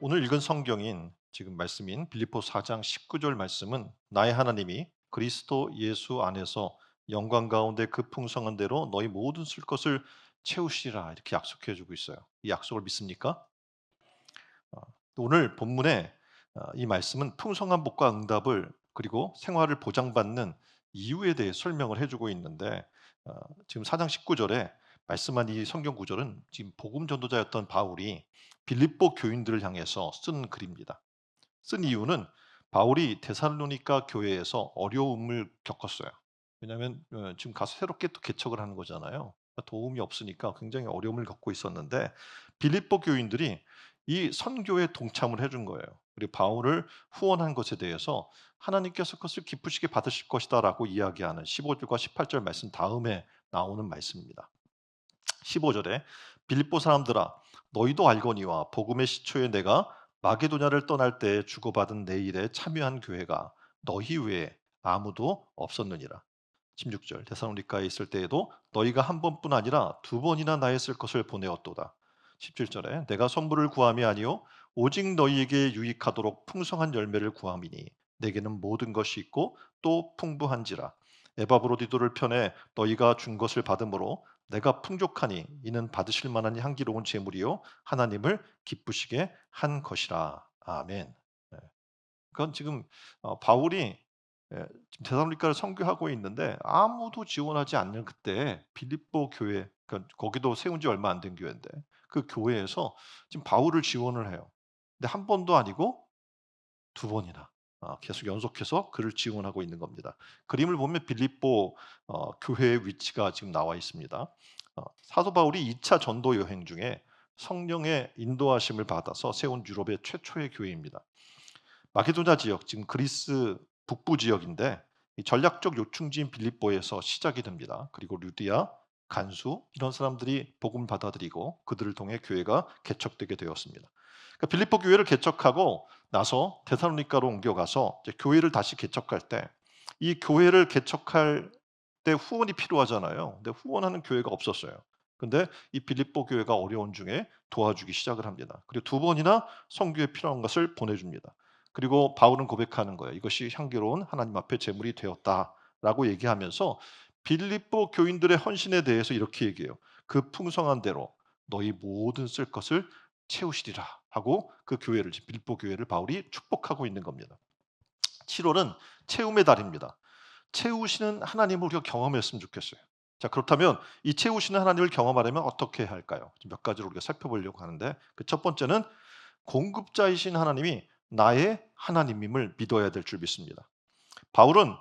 오늘 읽은 성경인 지금 말씀인 빌립보 4장 19절 말씀은 나의 하나님이 그리스도 예수 안에서 영광 가운데 그 풍성한 대로 너희 모든 쓸 것을 채우시리라 이렇게 약속해 주고 있어요. 이 약속을 믿습니까? 어, 오늘 본문에 이 말씀은 풍성한 복과 응답을 그리고 생활을 보장받는 이유에 대해 설명을 해주고 있는데 어, 지금 4장 19절에 말씀한 이 성경 구절은 지금 복음 전도자였던 바울이 빌립보 교인들을 향해서 쓴 글입니다. 쓴 이유는 바울이 데살로니가 교회에서 어려움을 겪었어요. 왜냐하면 지금 가서 새롭게 또 개척을 하는 거잖아요. 도움이 없으니까 굉장히 어려움을 겪고 있었는데 빌립보 교인들이 이 선교에 동참을 해준 거예요. 그리고 바울을 후원한 것에 대해서 하나님께서 그것을 기쁘시게 받으실 것이다라고 이야기하는 15절과 18절 말씀 다음에 나오는 말씀입니다. 15절에 빌립보 사람들아 너희도 알거니와 복음의 시초에 내가 마게도냐를 떠날 때 주고받은 내 일에 참여한 교회가 너희 외에 아무도 없었느니라. 16절 데살로니가에 있을 때에도 너희가 한 번뿐 아니라 두 번이나 나의 쓸 것을 보내었도다. 17절에 내가 선물을 구함이 아니요 오직 너희에게 유익하도록 풍성한 열매를 구함이니 내게는 모든 것이 있고 또 풍부한지라. 에바브로디도를 편에 너희가 준 것을 받음으로 내가 풍족하니 이는 받으실 만한 향기로운 제물이요 하나님을 기쁘시게 한 것이라. 아멘. 네. 그건 지금 바울이 지금 데살로니가를 선교하고 있는데 아무도 지원하지 않는 그때 빌립보 교회 그러니까 거기도 세운 지 얼마 안 된 교회인데 그 교회에서 지금 바울을 지원을 해요. 근데 한 번도 아니고 두 번이나 계속 연속해서 그를 지원하고 있는 겁니다. 그림을 보면 빌립보 교회의 위치가 지금 나와 있습니다. 사도 바울이 2차 전도 여행 중에 성령의 인도하심을 받아서 세운 유럽의 최초의 교회입니다. 마게도냐 지역, 지금 그리스 북부 지역인데 이 전략적 요충지인 빌립보에서 시작이 됩니다. 그리고 루디아, 간수 이런 사람들이 복음을 받아들이고 그들을 통해 교회가 개척되게 되었습니다. 그러니까 빌립보 교회를 개척하고 나서 데살로니가로 옮겨가서 이제 교회를 다시 개척할 때 이 교회를 개척할 때 후원이 필요하잖아요. 근데 후원하는 교회가 없었어요. 근데 이 빌립보 교회가 어려운 중에 도와주기 시작을 합니다. 그리고 두 번이나 성교에 필요한 것을 보내줍니다. 그리고 바울은 고백하는 거예요. 이것이 향기로운 하나님 앞에 제물이 되었다라고 얘기하면서 빌립보 교인들의 헌신에 대해서 이렇게 얘기해요. 그 풍성한 대로 너희 모든 쓸 것을 채우시리라 하고 그 교회를 빌립보 교회를 바울이 축복하고 있는 겁니다. 7월은 채움의 달입니다. 채우시는 하나님을 우리가 경험했으면 좋겠어요. 자, 그렇다면 이 채우시는 하나님을 경험하려면 어떻게 해야 할까요? 몇 가지를 우리가 살펴보려고 하는데 그 첫 번째는 공급자이신 하나님이 나의 하나님임을 믿어야 될 줄 믿습니다. 바울은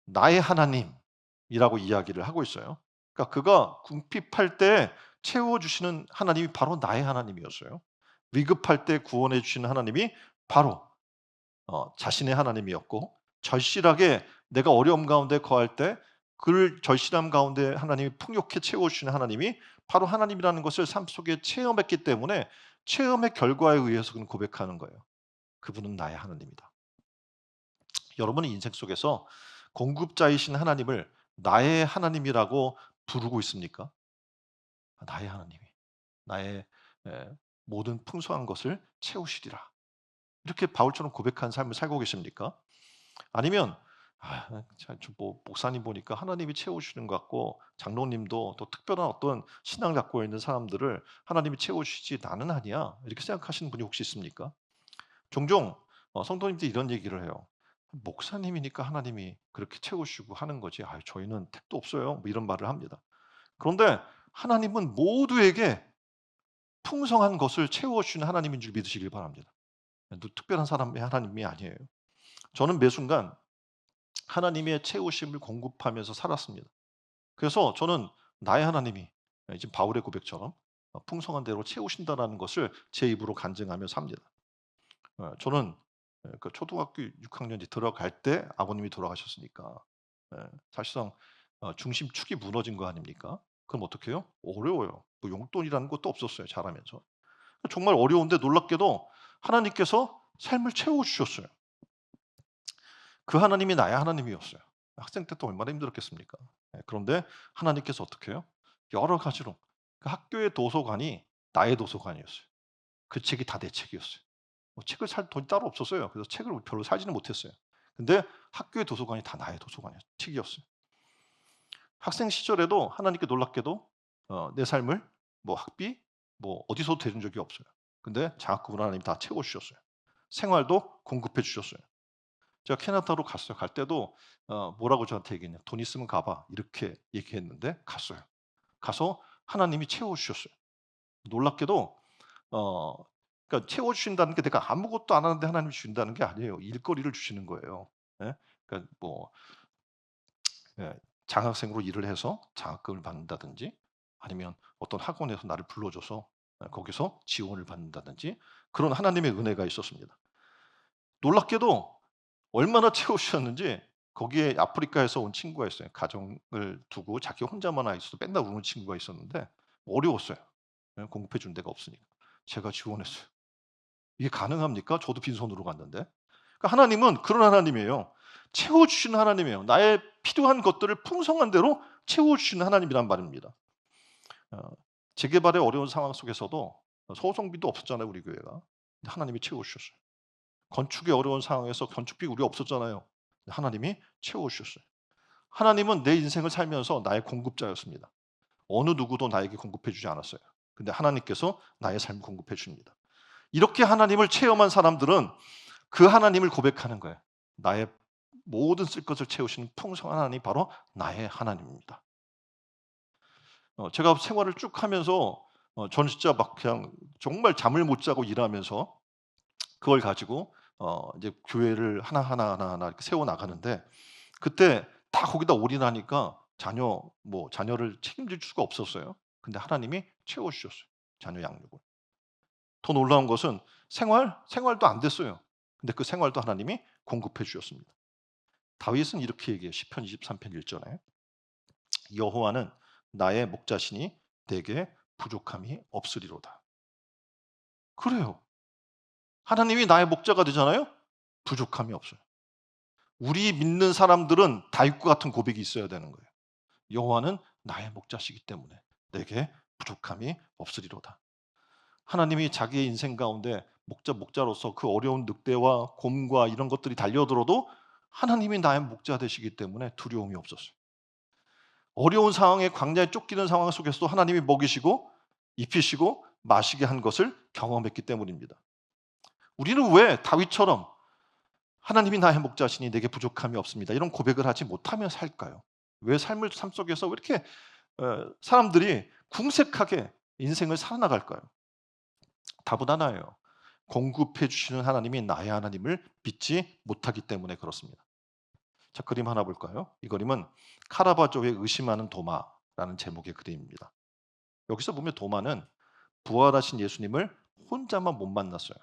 나의 하나님이라고 이야기를 하고 있어요. 그러니까 그가 궁핍할 때 채워주시는 하나님이 바로 나의 하나님이었어요. 위급할 때 구원해 주시는 하나님이 바로 자신의 하나님이었고 절실하게 내가 어려움 가운데 거할 때 그를 절실함 가운데 하나님이 풍요케 채워주시는 하나님이 바로 하나님이라는 것을 삶 속에 체험했기 때문에 체험의 결과에 의해서 그는 고백하는 거예요. 그분은 나의 하나님이다. 여러분의 인생 속에서 공급자이신 하나님을 나의 하나님이라고 부르고 있습니까? 나의 하나님이 나의 에, 모든 풍성한 것을 채우시리라. 이렇게 바울처럼 고백한 삶을 살고 계십니까? 아니면 뭐 목사님 보니까 하나님이 채우시는 것 같고 장로님도 또 특별한 어떤 신앙을 갖고 있는 사람들을 하나님이 채우시지 나는 아니야 이렇게 생각하시는 분이 혹시 있습니까? 종종 성도님들이 이런 얘기를 해요. 목사님이니까 하나님이 그렇게 채우시고 하는 거지. 저희는 택도 없어요. 뭐 이런 말을 합니다. 그런데 하나님은 모두에게 풍성한 것을 채워주시는 하나님인 줄 믿으시길 바랍니다. 특별한 사람의 하나님이 아니에요. 저는 매 순간 하나님의 채우심을 공급하면서 살았습니다. 그래서 저는 나의 하나님이 지금 바울의 고백처럼 풍성한 대로 채우신다라는 것을 제 입으로 간증하며 삽니다. 저는 그 초등학교 6학년이 들어갈 때 아버님이 돌아가셨으니까 사실상 중심축이 무너진 거 아닙니까? 그럼 어떡해요? 어려워요. 뭐 용돈이라는 것도 없었어요, 자라면서. 정말 어려운데 놀랍게도 하나님께서 삶을 채워 주셨어요. 그 하나님이 나의 하나님이었어요. 학생 때 또 얼마나 힘들었겠습니까? 그런데 하나님께서 어떻게 해요? 여러 가지로 그 학교의 도서관이 나의 도서관이었어요. 그 책이 다 내 책이었어요. 책을 살 돈이 따로 없었어요. 그래서 책을 별로 사지는 못했어요. 근데 학교의 도서관이 다 나의 도서관이었어요. 책이었어요. 학생 시절에도 하나님께 놀랍게도 내 삶을 뭐 학비 뭐 어디서도 대준 적이 없어요. 근데 장학금으로 하나님이 다 채워 주셨어요. 생활도 공급해 주셨어요. 제가 캐나다로 갔어요. 갈 때도 뭐라고 저한테 얘기했냐. "돈 있으면 가 봐." 이렇게 얘기했는데 갔어요. 가서 하나님이 채워 주셨어요. 놀랍게도 어 그러니까 채워 주신다는 게 내가 아무것도 안 하는데 하나님이 주신다는 게 아니에요. 일거리를 주시는 거예요. 예. 그러니까 뭐 예 장학생으로 일을 해서 장학금을 받는다든지 아니면 어떤 학원에서 나를 불러 줘서 거기서 지원을 받는다든지 그런 하나님의 은혜가 있었습니다. 놀랍게도 얼마나 채워 주셨는지 거기에 아프리카에서 온 친구가 있어요. 가정을 두고 자기 혼자만 와 있어도 맨날 우는 친구가 있었는데 어려웠어요. 예 공급해 준 데가 없으니까. 제가 지원했어요. 이게 가능합니까? 저도 빈손으로 갔는데. 그러니까 하나님은 그런 하나님이에요. 채워 주시는 하나님이에요. 나의 필요한 것들을 풍성한 대로 채워 주시는 하나님이란 말입니다. 어 재개발의 어려운 상황 속에서도 소송비도 없었잖아요, 우리 교회가. 근데 하나님이 채워 주셨어요. 건축의 어려운 상황에서 건축비 우리 없었잖아요. 하나님이 채워 주셨어요. 하나님은 내 인생을 살면서 나의 공급자였습니다. 어느 누구도 나에게 공급해 주지 않았어요. 근데 하나님께서 나의 삶을 공급해 줍니다. 이렇게 하나님을 체험한 사람들은 그 하나님을 고백하는 거예요. 나의 모든 쓸 것을 채우시는 풍성한 하나님이 바로 나의 하나님입니다. 제가 생활을 쭉 하면서 저는 진짜 막 그냥 정말 잠을 못 자고 일하면서 그걸 가지고 이제 교회를 하나하나 이렇게 세워 나가는데 그때 다 거기다 올인하니까 자녀를 책임질 수가 없었어요. 근데 하나님이 채워 주셨어요. 자녀 양육을. 더 놀라운 것은 생활도 안 됐어요. 근데 그 생활도 하나님이 공급해 주셨습니다. 다윗은 이렇게 얘기해요. 시편 23편 1절에 여호와는 나의 목자시니 내게 부족함이 없으리로다. 그래요. 하나님이 나의 목자가 되잖아요. 부족함이 없어요. 우리 믿는 사람들은 다윗과 같은 고백이 있어야 되는 거예요. 여호와는 나의 목자시기 때문에 내게 부족함이 없으리로다. 하나님이 자기의 인생 가운데 목자로서 그 어려운 늑대와 곰과 이런 것들이 달려들어도 하나님이 나의 목자 되시기 때문에 두려움이 없었어요. 어려운 상황에 광야에 쫓기는 상황 속에서도 하나님이 먹이시고 입히시고 마시게 한 것을 경험했기 때문입니다. 우리는 왜 다윗처럼 하나님이 나의 목자시니 내게 부족함이 없습니다. 이런 고백을 하지 못하며 살까요? 왜 삶 속에서 왜 이렇게 사람들이 궁색하게 인생을 살아나갈까요? 답은 하나예요. 공급해 주시는 하나님이 나의 하나님을 믿지 못하기 때문에 그렇습니다. 자, 그림 하나 볼까요? 이 그림은 카라바조의 의심하는 도마라는 제목의 그림입니다. 여기서 보면 도마는 부활하신 예수님을 혼자만 못 만났어요.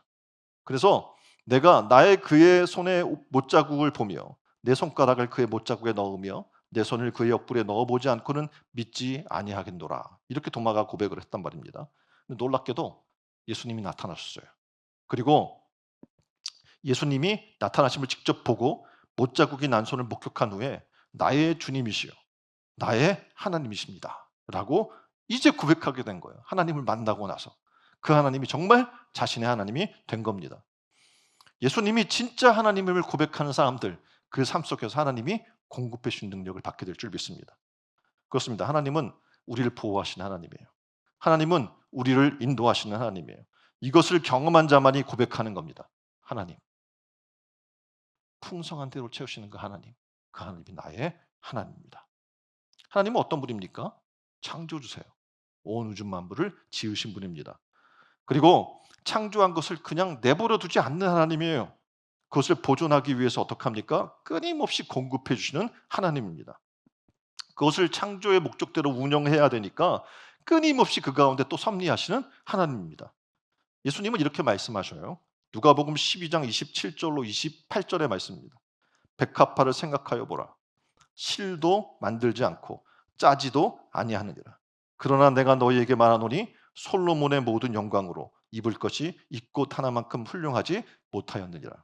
그래서 내가 그의 손에 못자국을 보며 내 손가락을 그의 못자국에 넣으며 내 손을 그의 옆구리에 넣어보지 않고는 믿지 아니하겠노라. 이렇게 도마가 고백을 했단 말입니다. 근데 놀랍게도 예수님이 나타나셨어요. 그리고 예수님이 나타나심을 직접 보고 못자국이 난 손을 목격한 후에 나의 주님이시여 나의 하나님이십니다. 라고 이제 고백하게 된 거예요. 하나님을 만나고 나서. 그 하나님이 정말 자신의 하나님이 된 겁니다. 예수님이 진짜 하나님을 고백하는 사람들 그 삶 속에서 하나님이 공급해 주신 능력을 받게 될 줄 믿습니다. 그렇습니다. 하나님은 우리를 보호하시는 하나님이에요. 하나님은 우리를 인도하시는 하나님이에요. 이것을 경험한 자만이 고백하는 겁니다. 하나님. 풍성한 대로 채우시는 그 하나님. 그 하나님이 나의 하나님입니다. 하나님은 어떤 분입니까? 창조주세요. 온 우주 만물을 지으신 분입니다. 그리고 창조한 것을 그냥 내버려 두지 않는 하나님이에요. 그것을 보존하기 위해서 어떻게 합니까? 끊임없이 공급해 주시는 하나님입니다. 그것을 창조의 목적대로 운영해야 되니까 끊임없이 그 가운데 또 섭리하시는 하나님입니다. 예수님은 이렇게 말씀하셔요. 누가복음 12장 27절로 28절의 말씀입니다. 백합화를 생각하여 보라. 실도 만들지 않고 짜지도 아니하느니라. 그러나 내가 너희에게 말하노니 솔로몬의 모든 영광으로 입을 것이 이 꽃 하나만큼 훌륭하지 못하였느니라.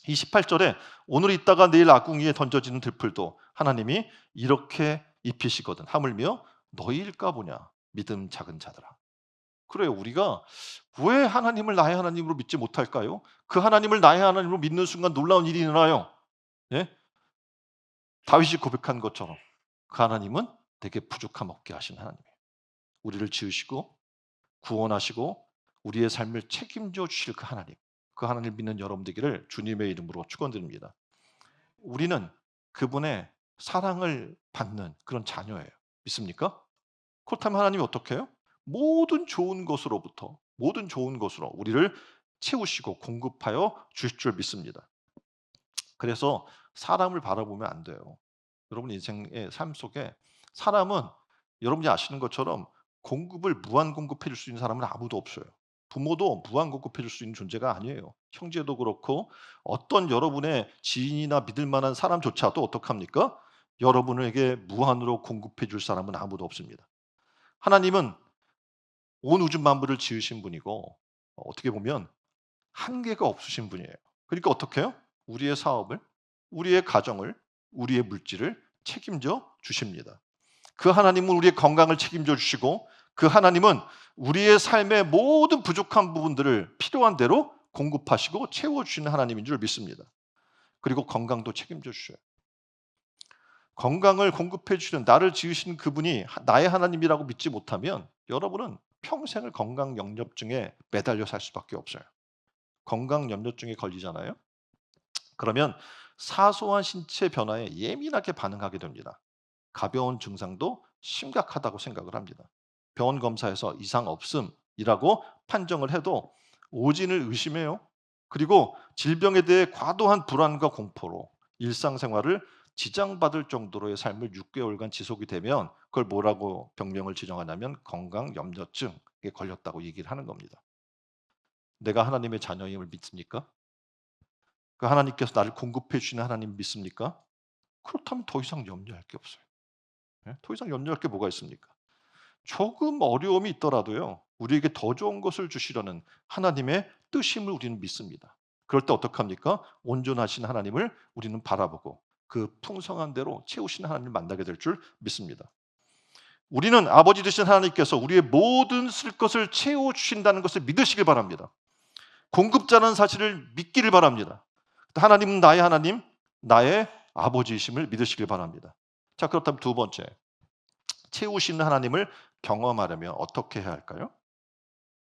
28절에 오늘 있다가 내일 아궁이에 던져지는 들풀도 하나님이 이렇게 입히시거든 하물며 너희일까 보냐 믿음 작은 자들아. 그래요. 우리가 왜 하나님을 나의 하나님으로 믿지 못할까요? 그 하나님을 나의 하나님으로 믿는 순간 놀라운 일이 일어나요. 예? 다윗이 고백한 것처럼 그 하나님은 되게 부족함 없게 하신 하나님이에요. 우리를 지으시고 구원하시고 우리의 삶을 책임져 주실 그 하나님. 그 하나님을 믿는 여러분 되기를 주님의 이름으로 축원드립니다. 우리는 그분의 사랑을 받는 그런 자녀예요. 믿습니까? 그렇다면 하나님이 어떻게 해요? 모든 좋은 것으로부터 모든 좋은 것으로 우리를 채우시고 공급하여 주실 줄 믿습니다. 그래서 사람을 바라보면 안 돼요. 여러분 인생의 삶 속에 사람은 여러분이 아시는 것처럼 공급을 무한 공급해 줄 수 있는 사람은 아무도 없어요. 부모도 무한 공급해 줄 수 있는 존재가 아니에요. 형제도 그렇고 어떤 여러분의 지인이나 믿을 만한 사람조차도 어떡합니까? 여러분에게 무한으로 공급해 줄 사람은 아무도 없습니다. 하나님은 온 우주 만물을 지으신 분이고 어떻게 보면 한계가 없으신 분이에요. 그러니까 어떻게 해요? 우리의 사업을, 우리의 가정을, 우리의 물질을 책임져 주십니다. 그 하나님은 우리의 건강을 책임져 주시고 그 하나님은 우리의 삶의 모든 부족한 부분들을 필요한 대로 공급하시고 채워주시는 하나님인 줄 믿습니다. 그리고 건강도 책임져 주셔요. 건강을 공급해 주시는 나를 지으신 그분이 나의 하나님이라고 믿지 못하면 여러분은 평생을 건강 염려증에 매달려 살 수밖에 없어요. 건강 염려증에 걸리잖아요. 그러면 사소한 신체 변화에 예민하게 반응하게 됩니다. 가벼운 증상도 심각하다고 생각을 합니다. 병원 검사에서 이상 없음이라고 판정을 해도 오진을 의심해요. 그리고 질병에 대해 과도한 불안과 공포로 일상생활을 지장받을 정도로의 삶을 6개월간 지속이 되면 그걸 뭐라고 병명을 지정하냐면 건강염려증에 걸렸다고 얘기를 하는 겁니다. 내가 하나님의 자녀임을 믿습니까? 그 하나님께서 나를 공급해 주시는 하나님 믿습니까? 그렇다면 더 이상 염려할 게 없어요. 예? 더 이상 염려할 게 뭐가 있습니까? 조금 어려움이 있더라도요. 우리에게 더 좋은 것을 주시려는 하나님의 뜻임을 우리는 믿습니다. 그럴 때 어떡합니까? 온전하신 하나님을 우리는 바라보고 그 풍성한 대로 채우신 하나님을 만나게 될 줄 믿습니다. 우리는 아버지 되신 하나님께서 우리의 모든 쓸 것을 채워 주신다는 것을 믿으시길 바랍니다. 공급자는 사실을 믿기를 바랍니다. 하나님은 나의 하나님, 나의 아버지이심을 믿으시길 바랍니다. 자, 그렇다면 두 번째, 채우시는 하나님을 경험하려면 어떻게 해야 할까요?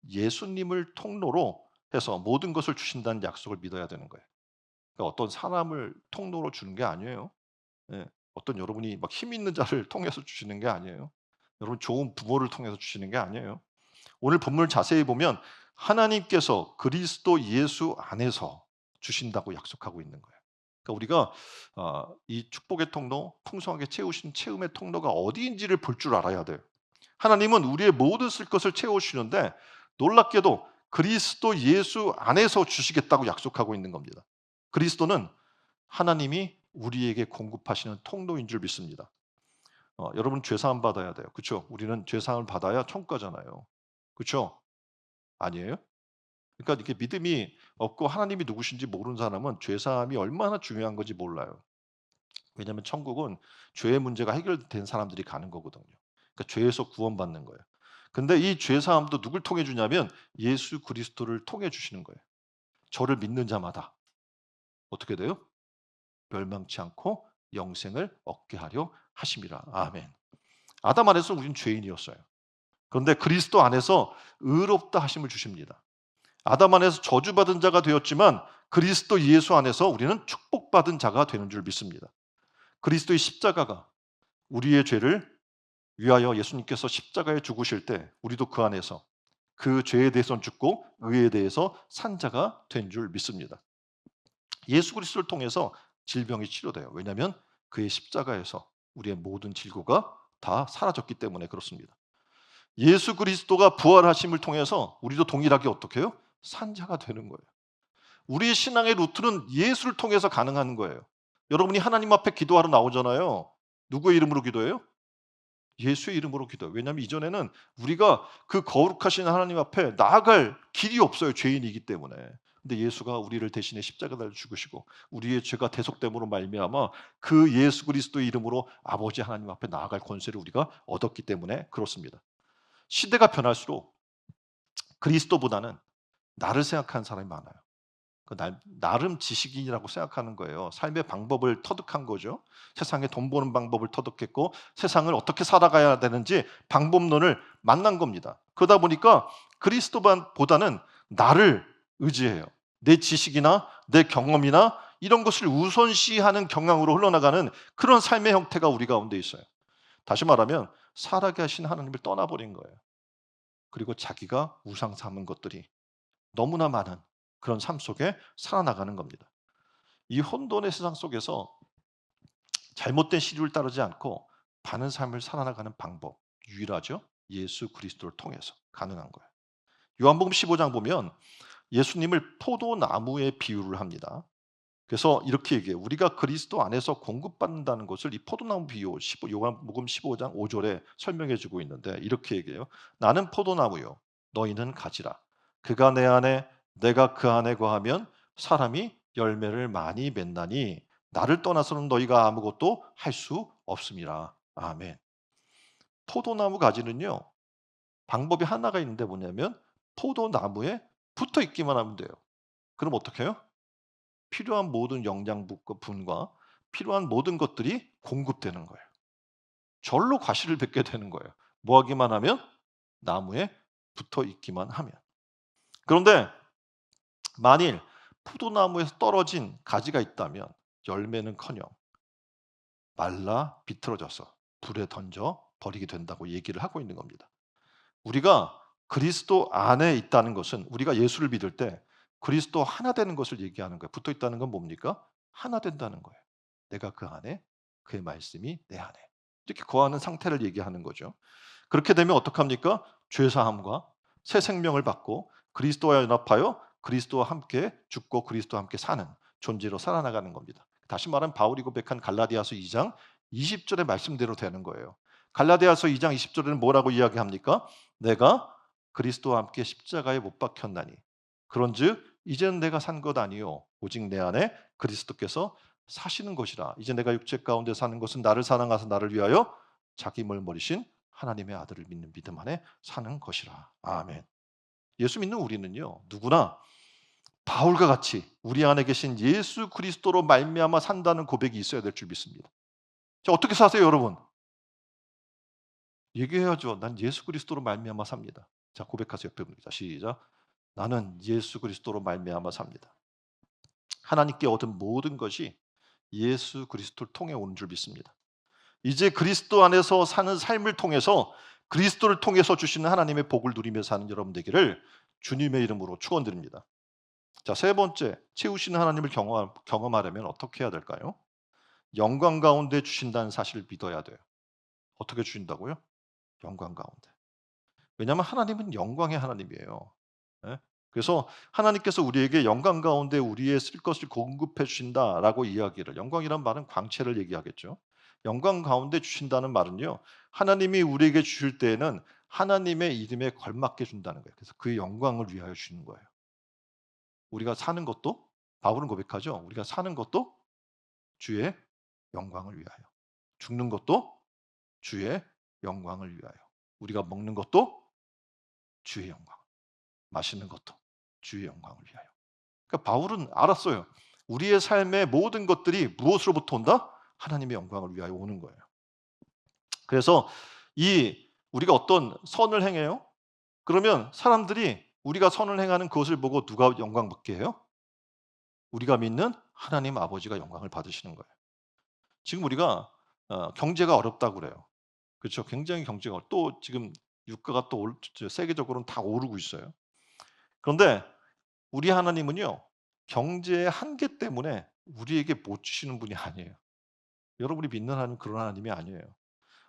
예수님을 통로로 해서 모든 것을 주신다는 약속을 믿어야 되는 거예요. 그러니까 어떤 사람을 통로로 주는 게 아니에요. 예. 어떤 여러분이 막 힘 있는 자를 통해서 주시는 게 아니에요. 여러분 좋은 부모를 통해서 주시는 게 아니에요. 오늘 본문을 자세히 보면 하나님께서 그리스도 예수 안에서 주신다고 약속하고 있는 거예요. 그러니까 우리가 이 축복의 통로, 풍성하게 채우신 채움의 통로가 어디인지를 볼 줄 알아야 돼요. 하나님은 우리의 모든 쓸 것을 채워주시는데 놀랍게도 그리스도 예수 안에서 주시겠다고 약속하고 있는 겁니다. 그리스도는 하나님이 우리에게 공급하시는 통로인 줄 믿습니다. 여러분 죄사함 받아야 돼요. 그렇죠? 우리는 죄사함을 받아야 천국 가잖아요. 그렇죠? 아니에요? 그러니까 이렇게 믿음이 없고 하나님이 누구신지 모르는 사람은 죄사함이 얼마나 중요한 건지 몰라요. 왜냐하면 천국은 죄의 문제가 해결된 사람들이 가는 거거든요. 그러니까 죄에서 구원받는 거예요. 근데 이 죄사함도 누굴 통해 주냐면 예수 그리스도를 통해 주시는 거예요. 저를 믿는 자마다 어떻게 돼요? 멸망치 않고 영생을 얻게 하려 하심이라. 아멘. 아담 안에서 우리는 죄인이었어요. 그런데 그리스도 안에서 의롭다 하심을 주십니다. 아담 안에서 저주받은 자가 되었지만 그리스도 예수 안에서 우리는 축복받은 자가 되는 줄 믿습니다. 그리스도의 십자가가 우리의 죄를 위하여 예수님께서 십자가에 죽으실 때 우리도 그 안에서 그 죄에 대해서는 죽고 의에 대해서 산 자가 된 줄 믿습니다. 예수 그리스도를 통해서 질병이 치료돼요. 왜냐하면 그의 십자가에서 우리의 모든 질고가 다 사라졌기 때문에 그렇습니다. 예수 그리스도가 부활하심을 통해서 우리도 동일하게 어떻게 해요? 산 자가 되는 거예요. 우리의 신앙의 루트는 예수를 통해서 가능한 거예요. 여러분이 하나님 앞에 기도하러 나오잖아요. 누구의 이름으로 기도해요? 예수의 이름으로 기도해요. 왜냐하면 이전에는 우리가 그 거룩하신 하나님 앞에 나아갈 길이 없어요. 죄인이기 때문에. 근데 예수가 우리를 대신에 십자가에 달려 죽으시고 우리의 죄가 대속됨으로 말미암아 그 예수 그리스도의 이름으로 아버지 하나님 앞에 나아갈 권세를 우리가 얻었기 때문에 그렇습니다. 시대가 변할수록 그리스도보다는 나를 생각하는 사람이 많아요. 나름 지식인이라고 생각하는 거예요. 삶의 방법을 터득한 거죠. 세상에 돈 버는 방법을 터득했고 세상을 어떻게 살아가야 되는지 방법론을 만난 겁니다. 그러다 보니까 그리스도보다는 나를 의지해요. 내 지식이나 내 경험이나 이런 것을 우선시하는 경향으로 흘러나가는 그런 삶의 형태가 우리 가운데 있어요. 다시 말하면 살아계 하신 하나님을 떠나버린 거예요. 그리고 자기가 우상 삼은 것들이 너무나 많은 그런 삶 속에 살아나가는 겁니다. 이 혼돈의 세상 속에서 잘못된 시류를 따르지 않고 바른 삶을 살아나가는 방법 유일하죠. 예수 그리스도를 통해서 가능한 거예요. 요한복음 15장 보면 예수님을 포도나무에 비유를 합니다. 그래서 이렇게 얘기해요. 우리가 그리스도 안에서 공급받는다는 것을 이 포도나무 비유 요한복음 15장 5절에 설명해 주고 있는데 이렇게 얘기해요. 나는 포도나무요 너희는 가지라. 그가 내 안에 내가 그 안에 거하면 사람이 열매를 많이 맺나니 나를 떠나서는 너희가 아무것도 할 수 없음이라. 아멘. 포도나무 가지는요. 방법이 하나가 있는데 뭐냐면 포도나무에 붙어 있기만 하면 돼요. 그럼 어떻게 해요? 필요한 모든 분과 필요한 모든 것들이 공급되는 거예요. 절로 과실을 맺게 되는 거예요. 뭐 하기만 하면? 나무에 붙어 있기만 하면. 그런데 만일 포도나무에서 떨어진 가지가 있다면 열매는커녕 말라 비틀어져서 불에 던져 버리게 된다고 얘기를 하고 있는 겁니다. 우리가 그리스도 안에 있다는 것은 우리가 예수를 믿을 때 그리스도 하나 되는 것을 얘기하는 거예요. 붙어 있다는 건 뭡니까? 하나 된다는 거예요. 내가 그 안에, 그의 말씀이 내 안에. 이렇게 거하는 상태를 얘기하는 거죠. 그렇게 되면 어떡합니까? 죄 사함과 새 생명을 받고 그리스도와 연합하여 그리스도와 함께 죽고 그리스도와 함께 사는 존재로 살아나가는 겁니다. 다시 말하면 바울이 고백한 갈라디아서 2장 20절의 말씀대로 되는 거예요. 갈라디아서 2장 20절에는 뭐라고 이야기합니까? 내가 그리스도와 함께 십자가에 못 박혔나니 그런즉 이제는 내가 산 것 아니요 오직 내 안에 그리스도께서 사시는 것이라. 이제 내가 육체 가운데 사는 것은 나를 사랑하사 나를 위하여 자기 몸을 버리신 하나님의 아들을 믿는 믿음 안에 사는 것이라. 아멘. 예수 믿는 우리는요. 누구나 바울과 같이 우리 안에 계신 예수 그리스도로 말미암아 산다는 고백이 있어야 될 줄 믿습니다. 자, 어떻게 사세요, 여러분? 얘기해야죠. 난 예수 그리스도로 말미암아 삽니다. 자, 고백하세요. 옆에 분입니다. 시작. 나는 예수 그리스도로 말미암아 삽니다. 하나님께 얻은 모든 것이 예수 그리스도를 통해 오는 줄 믿습니다. 이제 그리스도 안에서 사는 삶을 통해서 그리스도를 통해서 주시는 하나님의 복을 누리며 사는 여러분 되기를 주님의 이름으로 축원드립니다. 자, 세 번째, 채우시는 하나님을 경험하려면 어떻게 해야 될까요? 영광 가운데 주신다는 사실을 믿어야 돼요. 어떻게 주신다고요? 영광 가운데. 왜냐하면 하나님은 영광의 하나님이에요. 예? 그래서 하나님께서 우리에게 영광 가운데 우리의 쓸 것을 공급해 주신다라고 이야기를 영광이란 말은 광채를 얘기하겠죠. 영광 가운데 주신다는 말은요. 하나님이 우리에게 주실 때에는 하나님의 이름에 걸맞게 준다는 거예요. 그래서 그 영광을 위하여 주는 거예요. 우리가 사는 것도 바울은 고백하죠. 우리가 사는 것도 주의 영광을 위하여. 죽는 것도 주의 영광을 위하여. 우리가 먹는 것도 주의 영광. 마시는 것도 주의 영광을 위하여. 그러니까 바울은 알았어요. 우리의 삶의 모든 것들이 무엇으로부터 온다? 하나님의 영광을 위하여 오는 거예요. 그래서 우리가 어떤 선을 행해요? 그러면 사람들이 우리가 선을 행하는 그것을 보고 누가 영광 받게 해요? 우리가 믿는 하나님 아버지가 영광을 받으시는 거예요. 지금 우리가 경제가 어렵다고 그래요. 그렇죠? 굉장히 경제가 또 지금 유가가 또 세계적으로는 다 오르고 있어요. 그런데 우리 하나님은요. 경제의 한계 때문에 우리에게 못 주시는 분이 아니에요. 여러분이 믿는 하나님은 그런 하나님이 아니에요.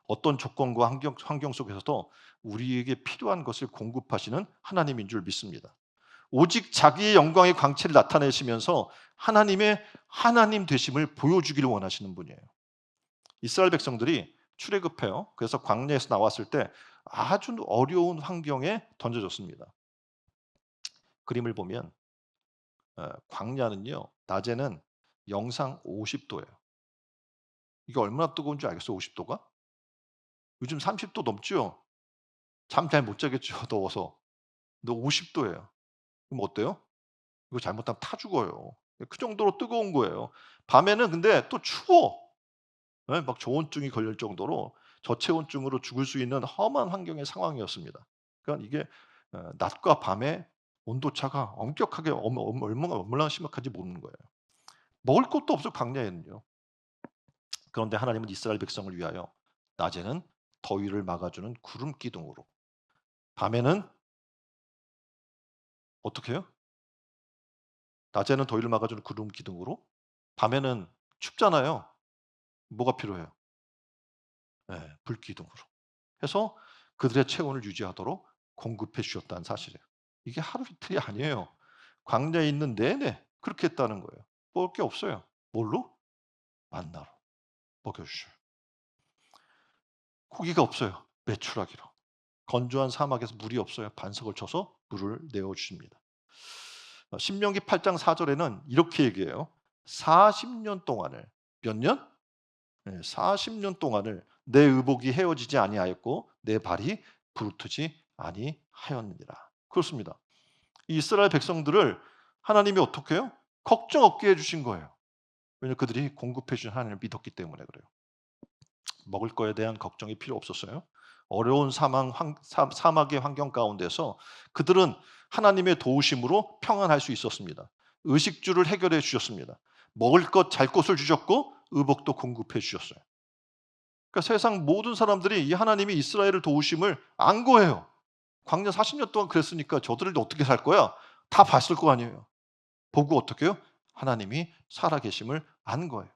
어떤 조건과 환경 속에서도 우리에게 필요한 것을 공급하시는 하나님인 줄 믿습니다. 오직 자기의 영광의 광채를 나타내시면서 하나님의 하나님 되심을 보여주기를 원하시는 분이에요. 이스라엘 백성들이 출애굽해요. 그래서 광야에서 나왔을 때 아주 어려운 환경에 던져졌습니다. 그림을 보면 광야는요. 낮에는 영상 50도예요. 이게 얼마나 뜨거운 줄 알겠어요? 50도가? 요즘 30도 넘죠? 잠 잘 못 자겠죠, 더워서. 너 50도예요. 그럼 어때요? 이거 잘못하면 타 죽어요. 그 정도로 뜨거운 거예요. 밤에는 근데 또 추워. 예, 막 저온증이 걸릴 정도로 저체온증으로 죽을 수 있는 험한 환경의 상황이었습니다. 그러니까 이게 낮과 밤의 온도차가 엄격하게 얼마나 심각한지 모르는 거예요. 먹을 것도 없어 광야에는요. 그런데 하나님은 이스라엘 백성을 위하여 낮에는 더위를 막아주는 구름 기둥으로, 밤에는 어떻게 해요? 낮에는 더위를 막아주는 구름 기둥으로, 밤에는 춥잖아요. 뭐가 필요해요? 예, 불 기둥으로 해서 그들의 체온을 유지하도록 공급해 주셨다는 사실이에요. 이게 하루 이틀이 아니에요. 광야에 있는 내내 그렇게 했다는 거예요. 먹을 게 없어요. 뭘로? 만나로 먹여 주셔요. 고기가 없어요. 메추라기로. 건조한 사막에서 물이 없어요. 반석을 쳐서 물을 내어 주십니다. 신명기 8장 4 절에는 이렇게 얘기해요. 40년 동안을, 몇 년? 네, 40년 동안을 내 의복이 헤어지지 아니하였고 내 발이 부르트지 아니하였느니라. 그렇습니다. 이 이스라엘 백성들을 하나님이 어떻게 해요? 걱정 없게 해 주신 거예요. 왜냐하면 그들이 공급해 주신 하나님을 믿었기 때문에 그래요. 먹을 거에 대한 걱정이 필요 없었어요. 어려운 사막의 환경 가운데서 그들은 하나님의 도우심으로 평안할 수 있었습니다. 의식주를 해결해 주셨습니다. 먹을 것, 잘 것을 주셨고 의복도 공급해 주셨어요. 그러니까 세상 모든 사람들이 이 하나님이 이스라엘을 도우심을 안 거예요. 광야 40년 동안 그랬으니까 저들이 어떻게 살 거야? 다 봤을 거 아니에요. 보고 어떻게 해요? 하나님이 살아계심을 안 거예요.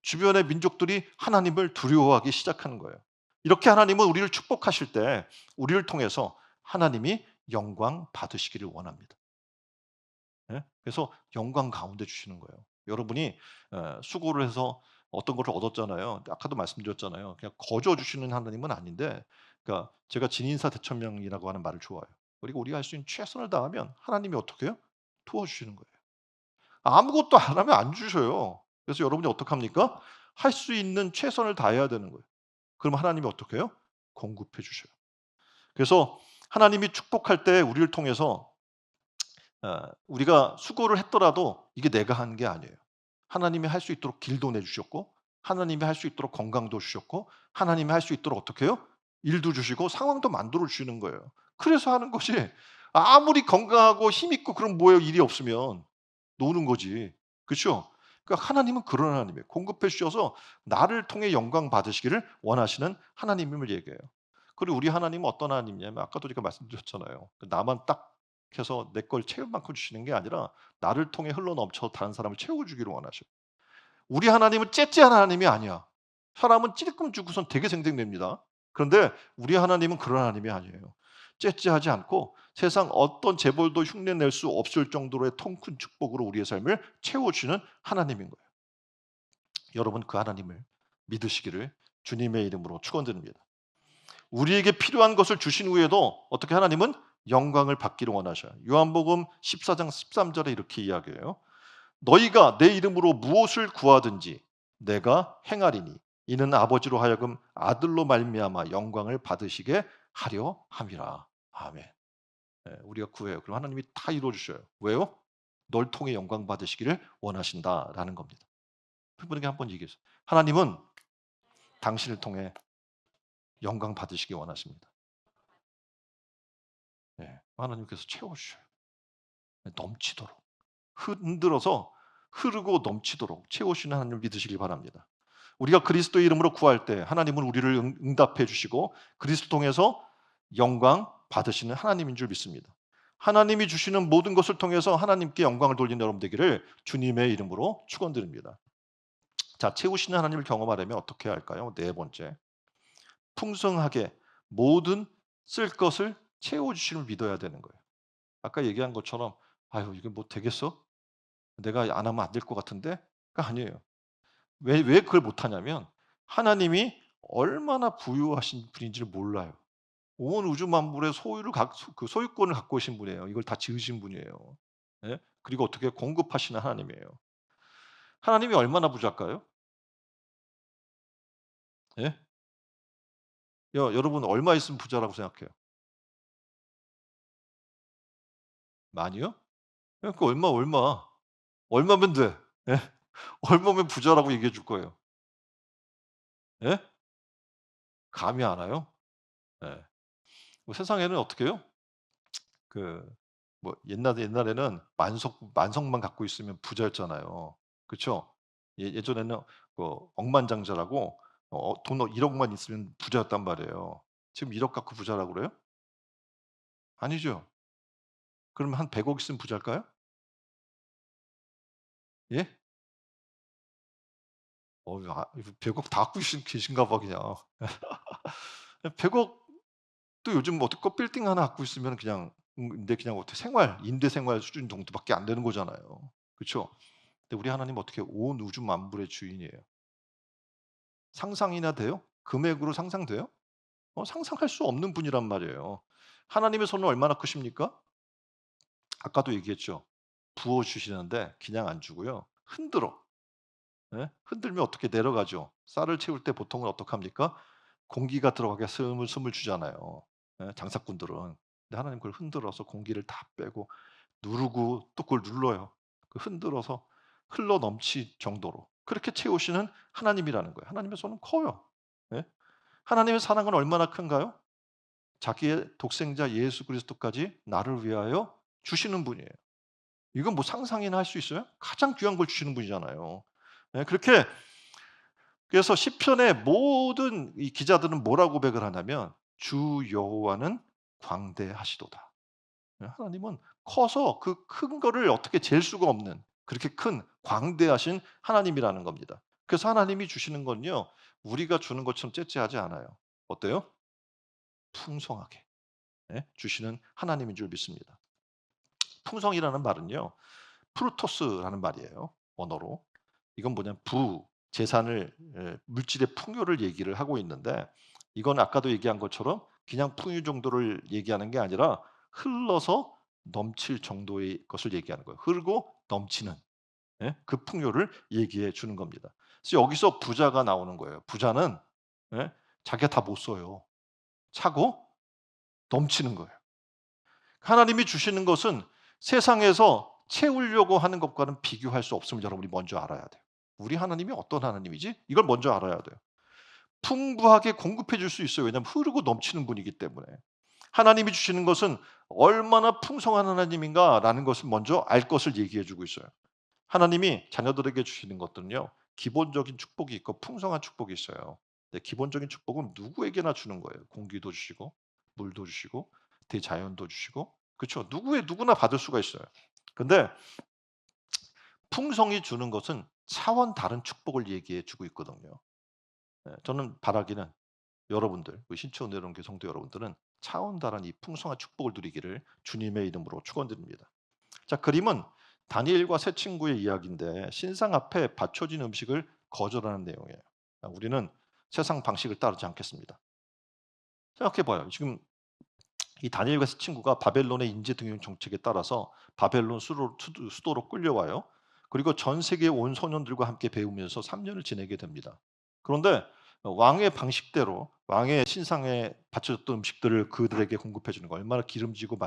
주변의 민족들이 하나님을 두려워하기 시작하는 거예요. 이렇게 하나님은 우리를 축복하실 때 우리를 통해서 하나님이 영광 받으시기를 원합니다. 예? 그래서 영광 가운데 주시는 거예요. 여러분이 수고를 해서 어떤 것을 얻었잖아요. 아까도 말씀드렸잖아요. 그냥 거저 주시는 하나님은 아닌데, 그러니까 제가 진인사 대천명이라고 하는 말을 좋아해요. 그리고 우리가 할 수 있는 최선을 다하면 하나님이 어떻게 해요? 도와주시는 거예요. 아무것도 안 하면 안 주셔요. 그래서 여러분이 어떡합니까? 할 수 있는 최선을 다해야 되는 거예요. 그럼 하나님이 어떻게 해요? 공급해 주셔요. 그래서 하나님이 축복할 때 우리를 통해서 우리가 수고를 했더라도 이게 내가 한 게 아니에요. 하나님이 할 수 있도록 길도 내 주셨고 하나님이 할 수 있도록 건강도 주셨고 하나님이 할 수 있도록 어떻게 해요? 일도 주시고 상황도 만들어 주시는 거예요. 그래서 하는 것이, 아무리 건강하고 힘 있고 그럼 뭐예요? 일이 없으면 노는 거지. 그렇죠? 그러니까 하나님은 그런 하나님이에요. 공급해 주셔서 나를 통해 영광 받으시기를 원하시는 하나님임을 얘기해요. 그리고 우리 하나님은 어떤 하나님이냐면 아까도 제가 말씀드렸잖아요. 나만 딱 해서 내 걸 채울 만큼 주시는 게 아니라 나를 통해 흘러넘쳐 다른 사람을 채워 주기를 원하셔요. 우리 하나님은 째째한 하나님이 아니야. 사람은 찔끔 주고선 되게 생생냅니다. 그런데 우리 하나님은 그런 하나님이 아니에요. 째째하지 않고 세상 어떤 재벌도 흉내낼 수 없을 정도로의 통큰 축복으로 우리의 삶을 채워주는 하나님인 거예요. 여러분 그 하나님을 믿으시기를 주님의 이름으로 축원드립니다. 우리에게 필요한 것을 주신 후에도 어떻게 하나님은 영광을 받기를 원하셔요. 요한복음 14장 13절에 이렇게 이야기해요. 너희가 내 이름으로 무엇을 구하든지 내가 행하리니 이는 아버지로 하여금 아들로 말미암아 영광을 받으시게 하려 함이라. 아멘. 예, 우리가 구해요. 그럼 하나님이 다 이루어 주셔요. 왜요? 널 통해 영광 받으시기를 원하신다라는 겁니다. 그분에게 한번 얘기했어요. 하나님은 당신을 통해 영광 받으시기 원하십니다. 예, 하나님께서 채워 주셔요. 넘치도록. 흔들어서 흐르고 넘치도록 채우시는 하나님을 믿으시기 바랍니다. 우리가 그리스도의 이름으로 구할 때 하나님은 우리를 응답해 주시고 그리스도 통해서 영광 받으시는 하나님인 줄 믿습니다. 하나님이 주시는 모든 것을 통해서 하나님께 영광을 돌리는 여러분 되기를 주님의 이름으로 축원드립니다. 자, 채우시는 하나님을 경험하려면 어떻게 할까요? 네 번째. 풍성하게 모든 쓸 것을 채워 주심을 믿어야 되는 거예요. 아까 얘기한 것처럼 아유, 이게 뭐 되겠어? 내가 안 하면 안 될 것 같은데? 가 아니에요. 왜 그걸 못하냐면 하나님이 얼마나 부유하신 분인지를 몰라요. 온 우주 만물의 그 소유권을 갖고 계신 분이에요. 이걸 다 지으신 분이에요. 예? 그리고 어떻게 공급하시는 하나님이에요. 하나님이 얼마나 부자일까요? 예? 여러분 얼마 있으면 부자라고 생각해요? 많이요? 그 얼마면 돼? 예? 얼마면 부자라고 얘기해 줄 거예요? 예? 감이 안 와요? 예. 뭐 세상에는 어떻게 해요? 그 뭐 옛날에는 만석만 갖고 있으면 부자였잖아요. 그쵸? 예전에는 억만장자라고 돈 1억만 있으면 부자였단 말이에요. 지금 1억 갖고 부자라고 그래요? 아니죠. 그러면 한 100억 있으면 부자일까요? 예? 100억 다 갖고 계신가 봐 그냥. 100억 또 요즘 뭐 어떻게 빌딩 하나 갖고 있으면 그냥 근데 그냥 어떻게 임대 생활 수준 정도밖에 안 되는 거잖아요. 그쵸? 근데 우리 하나님은 어떻게 온 우주 만물의 주인이에요. 상상이나 돼요? 금액으로 상상돼요? 상상할 수 없는 분이란 말이에요. 하나님의 손은 얼마나 크십니까? 아까도 얘기했죠. 부어 주시는데 그냥 안 주고요. 흔들어. 예? 흔들면 어떻게 내려가죠. 쌀을 채울 때 보통은 어떡합니까? 공기가 들어가게 스물스물 주잖아요. 예? 장사꾼들은. 근데 하나님 그걸 흔들어서 공기를 다 빼고 누르고 또 그걸 눌러요. 그 흔들어서 흘러 넘칠 정도로 그렇게 채우시는 하나님이라는 거예요. 하나님의 손은 커요. 예? 하나님의 사랑은 얼마나 큰가요? 자기의 독생자 예수 그리스도까지 나를 위하여 주시는 분이에요. 이건 뭐 상상이나 할 수 있어요? 가장 귀한 걸 주시는 분이잖아요. 예, 그렇게 그래서 시편의 모든 이 기자들은 뭐라고 고백을 하냐면 주 여호와는 광대하시도다. 예, 하나님은 커서 그 큰 거를 어떻게 잴 수가 없는 그렇게 큰 광대하신 하나님이라는 겁니다. 그래서 하나님이 주시는 건요. 우리가 주는 것처럼 째째하지 않아요. 어때요? 풍성하게 주시는 하나님인 줄 믿습니다. 풍성이라는 말은요. 프루토스라는 말이에요. 언어로. 이건 뭐냐면 재산을 물질의 풍요를 얘기를 하고 있는데 이건 아까도 얘기한 것처럼 그냥 풍요 정도를 얘기하는 게 아니라 흘러서 넘칠 정도의 것을 얘기하는 거예요. 흐르고 넘치는 그 풍요를 얘기해 주는 겁니다. 그래서 여기서 부자가 나오는 거예요. 부자는 예, 자기가 다 못 써요. 차고 넘치는 거예요. 하나님이 주시는 것은 세상에서 채우려고 하는 것과는 비교할 수 없음을 여러분이 먼저 알아야 돼요. 우리 하나님이 어떤 하나님이지? 이걸 먼저 알아야 돼요. 풍부하게 공급해 줄 수 있어요. 왜냐하면 흐르고 넘치는 분이기 때문에. 하나님이 주시는 것은 얼마나 풍성한 하나님인가라는 것을 먼저 알 것을 얘기해 주고 있어요. 하나님이 자녀들에게 주시는 것들은요. 기본적인 축복이 있고 풍성한 축복이 있어요. 근데 기본적인 축복은 누구에게나 주는 거예요. 공기도 주시고 물도 주시고 대자연도 주시고 그렇죠. 누구나 받을 수가 있어요. 근데 풍성이 주는 것은 차원 다른 축복을 얘기해 주고 있거든요. 저는 바라기는 여러분들, 우리 신촌 내려온교 성도 여러분들은 차원 다른 이 풍성한 축복을 누리기를 주님의 이름으로 축원드립니다. 자, 그림은 다니엘과 세 친구의 이야기인데 신상 앞에 받쳐진 음식을 거절하는 내용이에요. 우리는 세상 방식을 따르지 않겠습니다. 생각해 봐요. 지금 이 다니엘과 세 친구가 바벨론의 인재 등용 정책에 따라서 바벨론 수도로 끌려와요. 그리고 전 세계 온 소년들과 함께 배우면서 3년을 지내게 됩니다. 그런데 왕의 방식대로 왕의 신상에 바쳐졌던 음식들을 그들에게 공급해 주는 거 얼마나 기름지고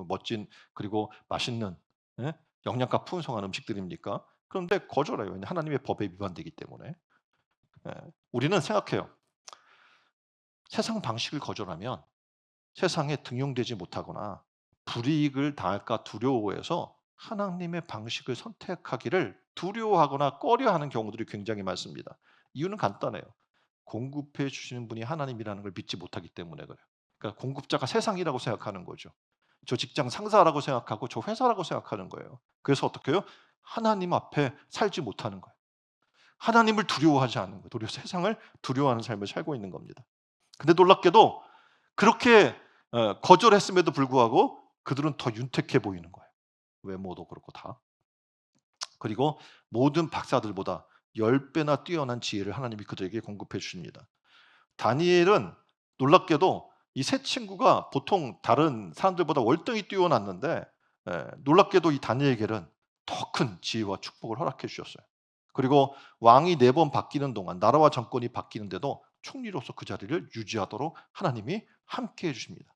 멋진 그리고 맛있는 예? 영양가 풍성한 음식들입니까? 그런데 거절해요. 왜냐 하나님의 법에 위반되기 때문에. 예. 우리는 생각해요. 세상 방식을 거절하면 세상에 등용되지 못하거나 불이익을 당할까 두려워해서 하나님의 방식을 선택하기를 두려워하거나 꺼려하는 경우들이 굉장히 많습니다. 이유는 간단해요. 공급해 주시는 분이 하나님이라는 걸 믿지 못하기 때문에 그래요. 그러니까 공급자가 세상이라고 생각하는 거죠. 저 직장 상사라고 생각하고 저 회사라고 생각하는 거예요. 그래서 어떻게 해요? 하나님 앞에 살지 못하는 거예요. 하나님을 두려워하지 않는 거예요. 도리어 세상을 두려워하는 삶을 살고 있는 겁니다. 근데 놀랍게도 그렇게 거절했음에도 불구하고 그들은 더 윤택해 보이는 거예요. 외모도 그렇고 다. 그리고 모든 박사들보다 10배나 뛰어난 지혜를 하나님이 그들에게 공급해 주십니다. 다니엘은 놀랍게도 이 세 친구가 보통 다른 사람들보다 월등히 뛰어났는데 놀랍게도 이 다니엘에게는 더 큰 지혜와 축복을 허락해 주셨어요. 그리고 왕이 4번 바뀌는 동안 나라와 정권이 바뀌는데도 총리로서 그 자리를 유지하도록 하나님이 함께 해 주십니다.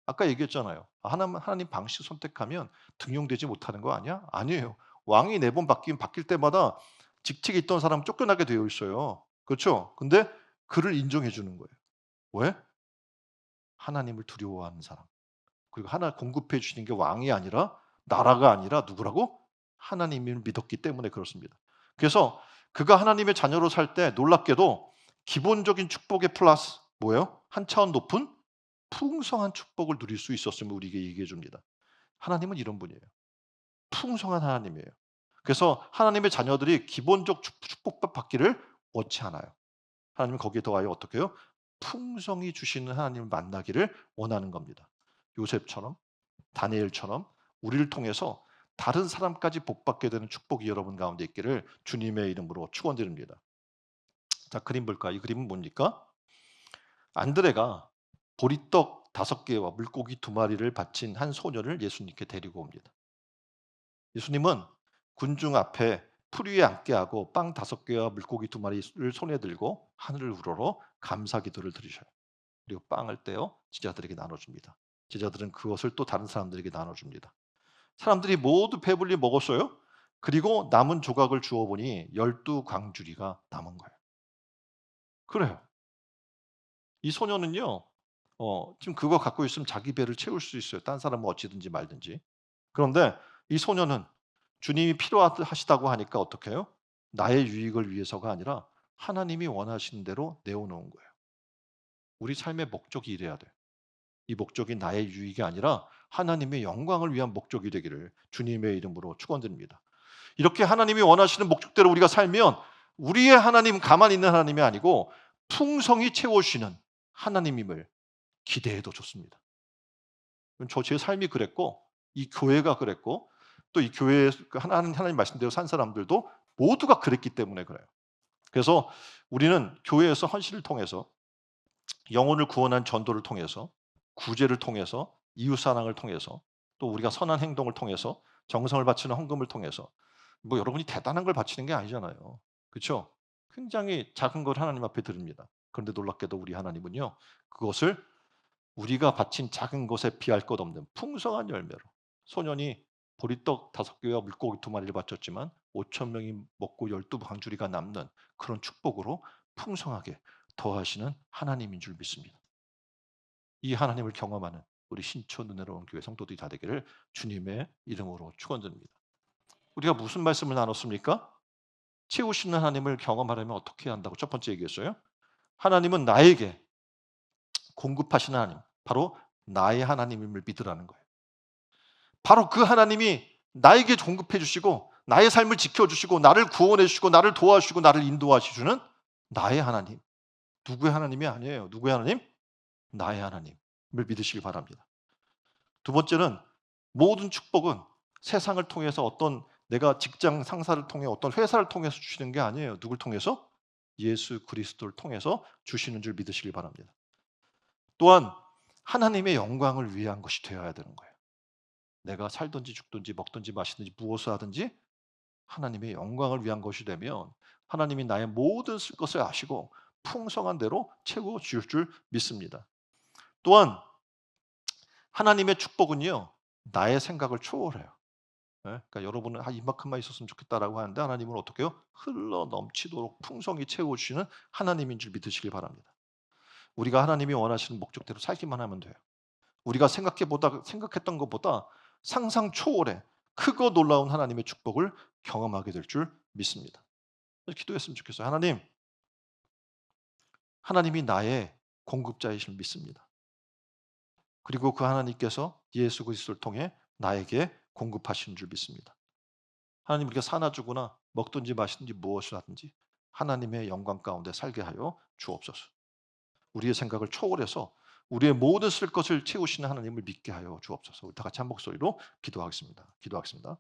아까 얘기했잖아요. 하나님 방식 선택하면 등용되지 못하는 거 아니야? 아니에요. 왕이 4번 바뀌면 바뀔 때마다 직책에 있던 사람 쫓겨나게 되어 있어요. 그렇죠? 근데 그를 인정해 주는 거예요. 왜? 하나님을 두려워하는 사람. 그리고 하나 공급해 주시는 게 왕이 아니라 나라가 아니라 누구라고? 하나님을 믿었기 때문에 그렇습니다. 그래서 그가 하나님의 자녀로 살 때 놀랍게도 기본적인 축복의 플러스 뭐예요? 한 차원 높은 풍성한 축복을 누릴 수 있었음을 우리에게 얘기해 줍니다. 하나님은 이런 분이에요. 풍성한 하나님이에요. 그래서 하나님의 자녀들이 기본적 축복 받기를 원치 않아요. 하나님은 거기에 더하여 어떻게 해요? 풍성히 주시는 하나님을 만나기를 원하는 겁니다. 요셉처럼 다니엘처럼 우리를 통해서 다른 사람까지 복받게 되는 축복이 여러분 가운데 있기를 주님의 이름으로 축원드립니다. 자, 그림 볼까? 이 그림은 뭡니까? 안드레가 보리떡 5개와 물고기 2마리를 바친 한 소녀를 예수님께 데리고 옵니다. 예수님은 군중 앞에 풀 위에 앉게 하고 빵 5개와 물고기 2마리를 손에 들고 하늘을 우러러 감사 기도를 드리셔요. 그리고 빵을 떼어 제자들에게 나눠줍니다. 제자들은 그것을 또 다른 사람들에게 나눠줍니다. 사람들이 모두 배불리 먹었어요. 그리고 남은 조각을 주워 보니 12광주리가 남은 거예요. 그래요. 이 소녀는요. 지금 그거 갖고 있으면 자기 배를 채울 수 있어요. 딴 사람은 어찌든지 말든지. 그런데 이 소녀는 주님이 필요하시다고 하니까 어떻게 해요? 나의 유익을 위해서가 아니라 하나님이 원하시는 대로 내어놓은 거예요. 우리 삶의 목적이 이래야 돼요. 이 목적이 나의 유익이 아니라 하나님의 영광을 위한 목적이 되기를 주님의 이름으로 축원드립니다. 이렇게 하나님이 원하시는 목적대로 우리가 살면 우리의 하나님 가만히 있는 하나님이 아니고 풍성히 채워주시는 하나님임을 기대해도 좋습니다. 저 제 삶이 그랬고 이 교회가 그랬고 또 이 교회에 하나님 말씀대로 산 사람들도 모두가 그랬기 때문에 그래요. 그래서 우리는 교회에서 헌신을 통해서 영혼을 구원한 전도를 통해서 구제를 통해서 이웃사랑을 통해서 또 우리가 선한 행동을 통해서 정성을 바치는 헌금을 통해서 뭐 여러분이 대단한 걸 바치는 게 아니잖아요. 그렇죠? 굉장히 작은 걸 하나님 앞에 드립니다. 그런데 놀랍게도 우리 하나님은요. 그것을 우리가 바친 작은 것에 비할 것 없는 풍성한 열매로 소년이 보리떡 5개와 물고기 2마리를 바쳤지만 5천 명이 먹고 12광주리가 남는 그런 축복으로 풍성하게 더하시는 하나님인 줄 믿습니다. 이 하나님을 경험하는 우리 신촌 은혜로운 교회 성도들이 다 되기를 주님의 이름으로 축원드립니다. 우리가 무슨 말씀을 나눴습니까? 채우시는 하나님을 경험하려면 어떻게 해야 한다고 첫 번째 얘기했어요. 하나님은 나에게 공급하시는 하나님, 바로 나의 하나님임을 믿으라는 거예요. 바로 그 하나님이 나에게 공급해 주시고 나의 삶을 지켜주시고 나를 구원해 주시고 나를 도와주시고 나를 인도하시는 나의 하나님. 누구의 하나님이 아니에요. 누구의 하나님? 나의 하나님을 믿으시기 바랍니다. 두 번째는 모든 축복은 세상을 통해서 어떤 내가 직장 상사를 통해 어떤 회사를 통해서 주시는 게 아니에요. 누굴 통해서? 예수 그리스도를 통해서 주시는 줄 믿으시기 바랍니다. 또한 하나님의 영광을 위한 것이 되어야 되는 거예요. 내가 살든지 죽든지 먹든지 마시든지 무엇을 하든지 하나님의 영광을 위한 것이 되면 하나님이 나의 모든 쓸 것을 아시고 풍성한 대로 채워 주실 줄 믿습니다. 또한 하나님의 축복은요. 나의 생각을 초월해요. 예? 그러니까 여러분은 이만큼만 있었으면 좋겠다라고 하는데 하나님은 어떻게 해요? 흘러 넘치도록 풍성히 채워주시는 하나님인 줄 믿으시길 바랍니다. 우리가 하나님이 원하시는 목적대로 살기만 하면 돼요. 우리가 생각했던 것보다 상상 초월해 크고 놀라운 하나님의 축복을 경험하게 될 줄 믿습니다. 기도했으면 좋겠어요. 하나님이 나의 공급자이심을 믿습니다. 그리고 그 하나님께서 예수 그리스도를 통해 나에게 공급하시는 줄 믿습니다. 하나님 우리가 사나 주거나 먹든지 마시든지 무엇을 하든지 하나님의 영광 가운데 살게 하여 주옵소서. 우리의 생각을 초월해서 우리의 모든 쓸 것을 채우시는 하나님을 믿게 하여 주옵소서. 우리 다 같이 한 목소리로 기도하겠습니다. 기도하겠습니다.